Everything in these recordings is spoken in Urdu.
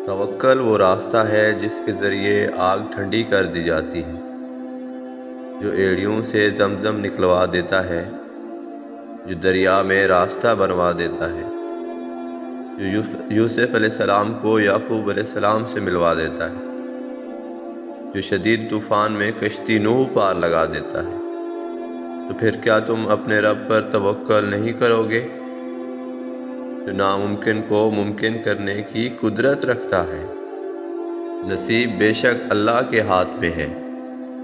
توکل وہ راستہ ہے جس کے ذریعے آگ ٹھنڈی کر دی جاتی ہے، جو ایڑیوں سے زمزم نکلوا دیتا ہے، جو دریا میں راستہ بنوا دیتا ہے، جو یوسف علیہ السلام کو یعقوب علیہ السلام سے ملوا دیتا ہے، جو شدید طوفان میں کشتی نوح پار لگا دیتا ہے۔ تو پھر کیا تم اپنے رب پر توکل نہیں کرو گے، جو ناممکن کو ممکن کرنے کی قدرت رکھتا ہے؟ نصیب بے شک اللہ کے ہاتھ میں ہے،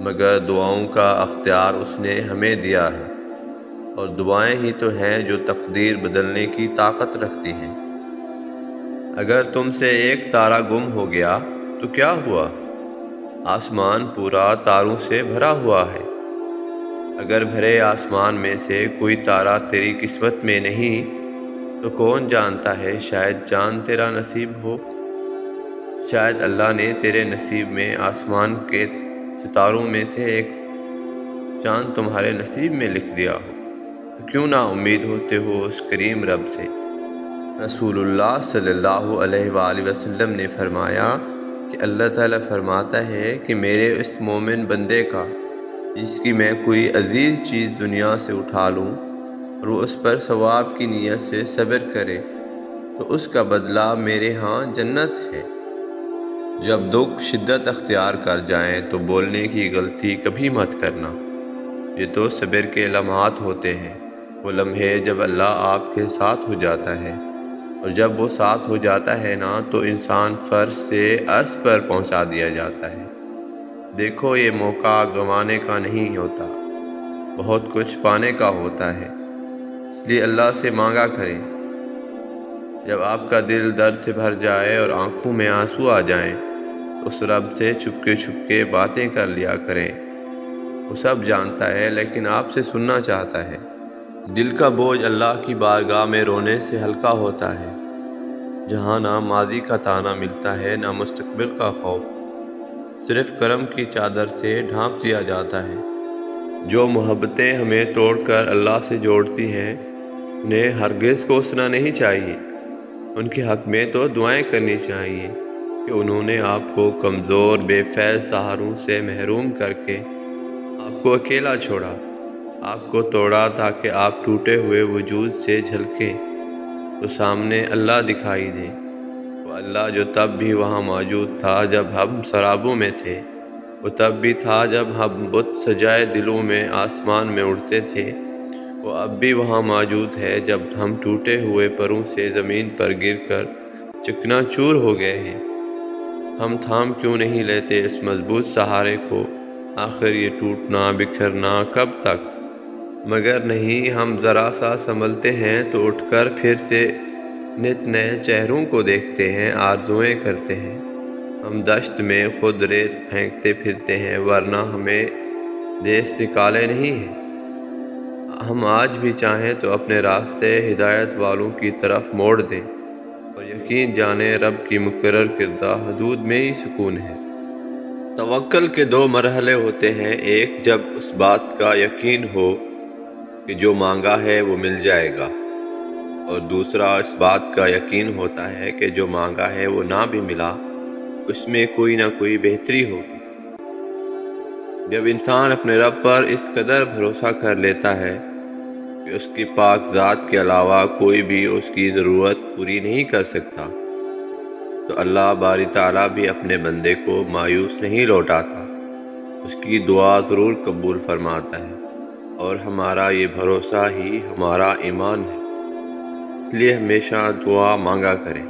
مگر دعاؤں کا اختیار اس نے ہمیں دیا ہے، اور دعائیں ہی تو ہیں جو تقدیر بدلنے کی طاقت رکھتی ہیں۔ اگر تم سے ایک تارا گم ہو گیا تو کیا ہوا؟ آسمان پورا تاروں سے بھرا ہوا ہے۔ اگر بھرے آسمان میں سے کوئی تارا تیری قسمت میں نہیں تو کون جانتا ہے، شاید چاند تیرا نصیب ہو، شاید اللہ نے تیرے نصیب میں آسمان کے ستاروں میں سے ایک چاند تمہارے نصیب میں لکھ دیا ہو۔ تو کیوں نا امید ہوتے ہو اس کریم رب سے؟ رسول اللہ صلی اللہ علیہ وآلہ وسلم نے فرمایا کہ اللہ تعالیٰ فرماتا ہے کہ میرے اس مومن بندے کا جس کی میں کوئی عزیز چیز دنیا سے اٹھا لوں اور وہ اس پر ثواب کی نیت سے صبر کرے تو اس کا بدلہ میرے ہاں جنت ہے۔ جب دکھ شدت اختیار کر جائیں تو بولنے کی غلطی کبھی مت کرنا، یہ تو صبر کے لمحات ہوتے ہیں، وہ لمحے جب اللہ آپ کے ساتھ ہو جاتا ہے، اور جب وہ ساتھ ہو جاتا ہے نا تو انسان فرش سے عرش پر پہنچا دیا جاتا ہے۔ دیکھو یہ موقع گنوانے کا نہیں ہوتا، بہت کچھ پانے کا ہوتا ہے، اس لیے اللہ سے مانگا کریں۔ جب آپ کا دل درد سے بھر جائے اور آنکھوں میں آنسو آ جائیں تو اس رب سے چھپ کے باتیں کر لیا کریں، وہ سب جانتا ہے لیکن آپ سے سننا چاہتا ہے۔ دل کا بوجھ اللہ کی بارگاہ میں رونے سے ہلکا ہوتا ہے، جہاں نہ ماضی کا تانا ملتا ہے نہ مستقبل کا خوف، صرف کرم کی چادر سے ڈھانپ دیا جاتا ہے۔ جو محبتیں ہمیں توڑ کر اللہ سے جوڑتی ہیں انہیں ہرگز کوسنا نہیں چاہیے، ان کے حق میں تو دعائیں کرنی چاہیے کہ انہوں نے آپ کو کمزور بے فیض سہاروں سے محروم کر کے آپ کو اکیلا چھوڑا، آپ کو توڑا تاکہ آپ ٹوٹے ہوئے وجود سے جھلکیں تو سامنے اللہ دکھائی دے۔ وہ اللہ جو تب بھی وہاں موجود تھا جب ہم سرابوں میں تھے، وہ تب بھی تھا جب ہم بت سجائے دلوں میں آسمان میں اڑتے تھے، وہ اب بھی وہاں موجود ہے جب ہم ٹوٹے ہوئے پروں سے زمین پر گر کر چکنا چور ہو گئے ہیں۔ ہم تھام کیوں نہیں لیتے اس مضبوط سہارے کو؟ آخر یہ ٹوٹنا بکھرنا کب تک؟ مگر نہیں، ہم ذرا سا سنبھلتے ہیں تو اٹھ کر پھر سے نت نئے چہروں کو دیکھتے ہیں، آرزوئیں کرتے ہیں۔ ہم دشت میں خود ریت پھینکتے پھرتے ہیں ورنہ ہمیں دیس نکالے نہیں ہے۔ ہم آج بھی چاہیں تو اپنے راستے ہدایت والوں کی طرف موڑ دیں، اور یقین جانیں رب کی مقرر کردہ حدود میں ہی سکون ہے۔ توکل کے دو مرحلے ہوتے ہیں، ایک جب اس بات کا یقین ہو کہ جو مانگا ہے وہ مل جائے گا، اور دوسرا اس بات کا یقین ہوتا ہے کہ جو مانگا ہے وہ نہ بھی ملا اس میں کوئی نہ کوئی بہتری ہوگی۔ جب انسان اپنے رب پر اس قدر بھروسہ کر لیتا ہے کہ اس کی پاک ذات کے علاوہ کوئی بھی اس کی ضرورت پوری نہیں کر سکتا، تو اللہ باری تعالیٰ بھی اپنے بندے کو مایوس نہیں لوٹاتا، اس کی دعا ضرور قبول فرماتا ہے، اور ہمارا یہ بھروسہ ہی ہمارا ایمان ہے، اس لیے ہمیشہ دعا مانگا کریں۔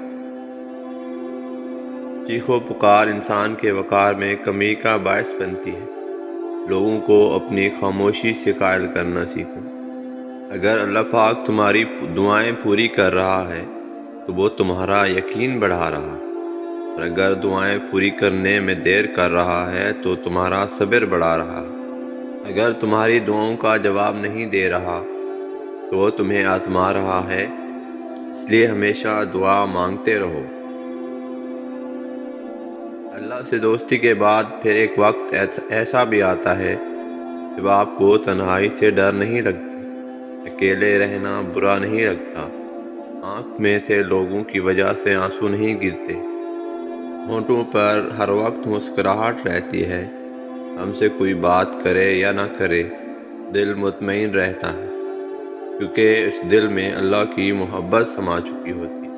چیخ و پکار انسان کے وقار میں کمی کا باعث بنتی ہے۔ لوگوں کو اپنی خاموشی سے قائل کرنا سیکھو۔ اگر اللہ پاک تمہاری دعائیں پوری کر رہا ہے تو وہ تمہارا یقین بڑھا رہا ہے، اور اگر دعائیں پوری کرنے میں دیر کر رہا ہے تو تمہارا صبر بڑھا رہا ہے۔ اگر تمہاری دعاؤں کا جواب نہیں دے رہا تو وہ تمہیں آزما رہا ہے، اس لیے ہمیشہ دعا مانگتے رہو۔ اللہ سے دوستی کے بعد پھر ایک وقت ایسا بھی آتا ہے جب آپ کو تنہائی سے ڈر نہیں لگتا، اکیلے رہنا برا نہیں لگتا، آنکھ میں سے لوگوں کی وجہ سے آنسو نہیں گرتے، ہونٹوں پر ہر وقت مسکراہٹ رہتی ہے، ہم سے کوئی بات کرے یا نہ کرے دل مطمئن رہتا ہے، کیونکہ اس دل میں اللہ کی محبت سما چکی ہوتی ہے۔